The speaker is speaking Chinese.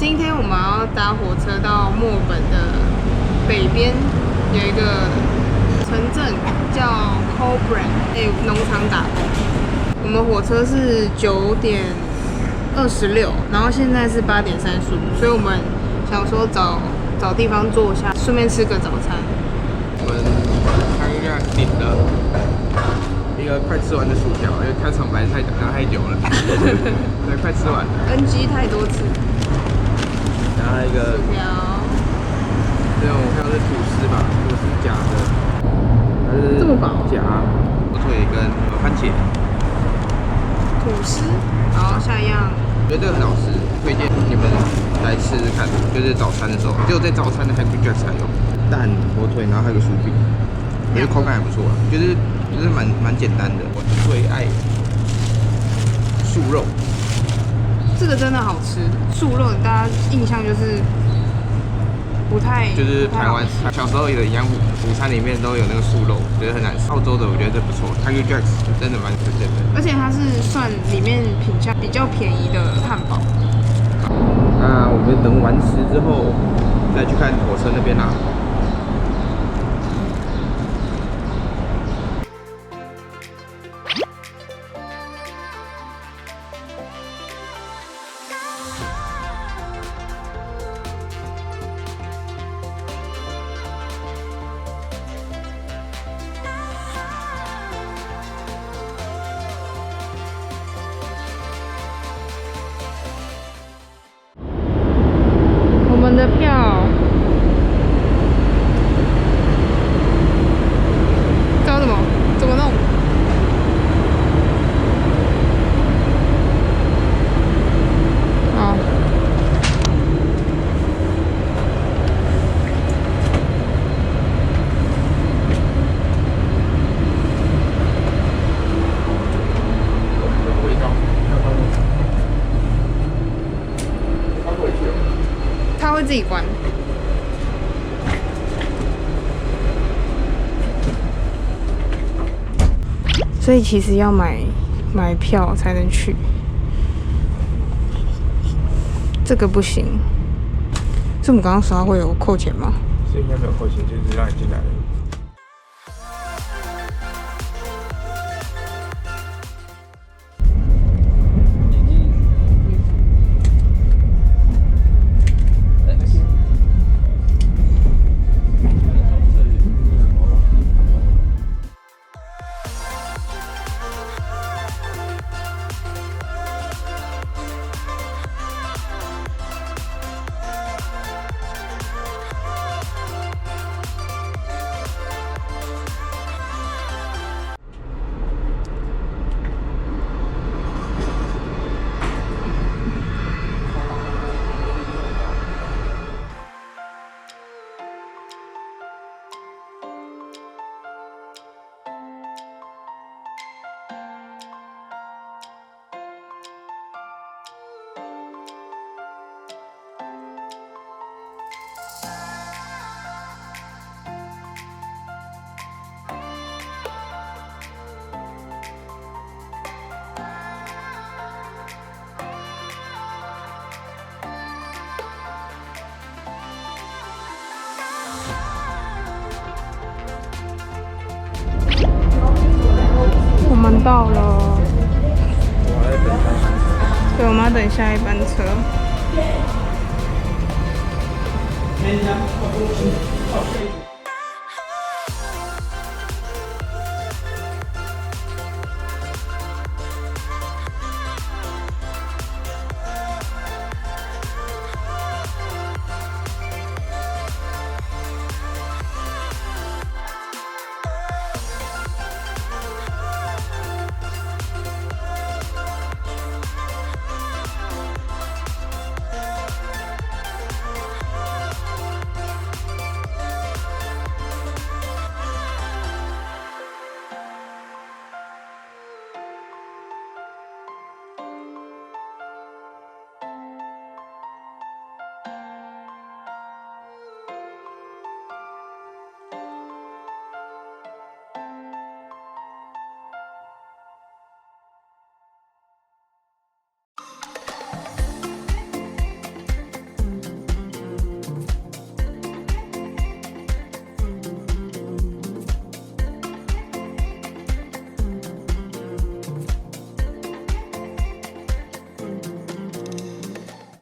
今天我们要搭火车到墨尔本的北边，有一个城镇叫 Coburn， 在农场打工。我们火车是9:26，然后现在是8:35，所以我们想说找地方坐下，顺便吃个早餐。我们刚刚点了一个快吃完的薯条，因为开场白等太久了，对，快吃完了。NG 太多次。然后一个薯条，这种我看到是吐司吧，吐司夹的，它是这么饱夹火腿跟番茄。吐司，好，下一样。我觉得这个很好吃，推荐你们来试试看。就是早餐的时候，只有在早餐的 Happy Jack 才有蛋、火腿，然后还有个薯饼，我觉得口感还不错啊，就是蛮简单的。我最爱素肉，这个真的好吃，素肉大家印象就是不太，就是台湾小时候有一样午餐里面都有那个素肉，觉得很难吃。澳洲的我觉得这不错 ，Happy Jack 真的蛮推荐的。而且它是算里面品相比较便宜的汉堡。那我们等完吃之后，再去看火车那边啦。我们的票，这要怎么弄？好。它会自己关。所以其实要买票才能去，这个不行。是我们刚刚说它会有扣钱吗？这应该没有扣钱，就是让你进来的。我们到了，我还在等下班车。对，我们要等下一班车。看一下，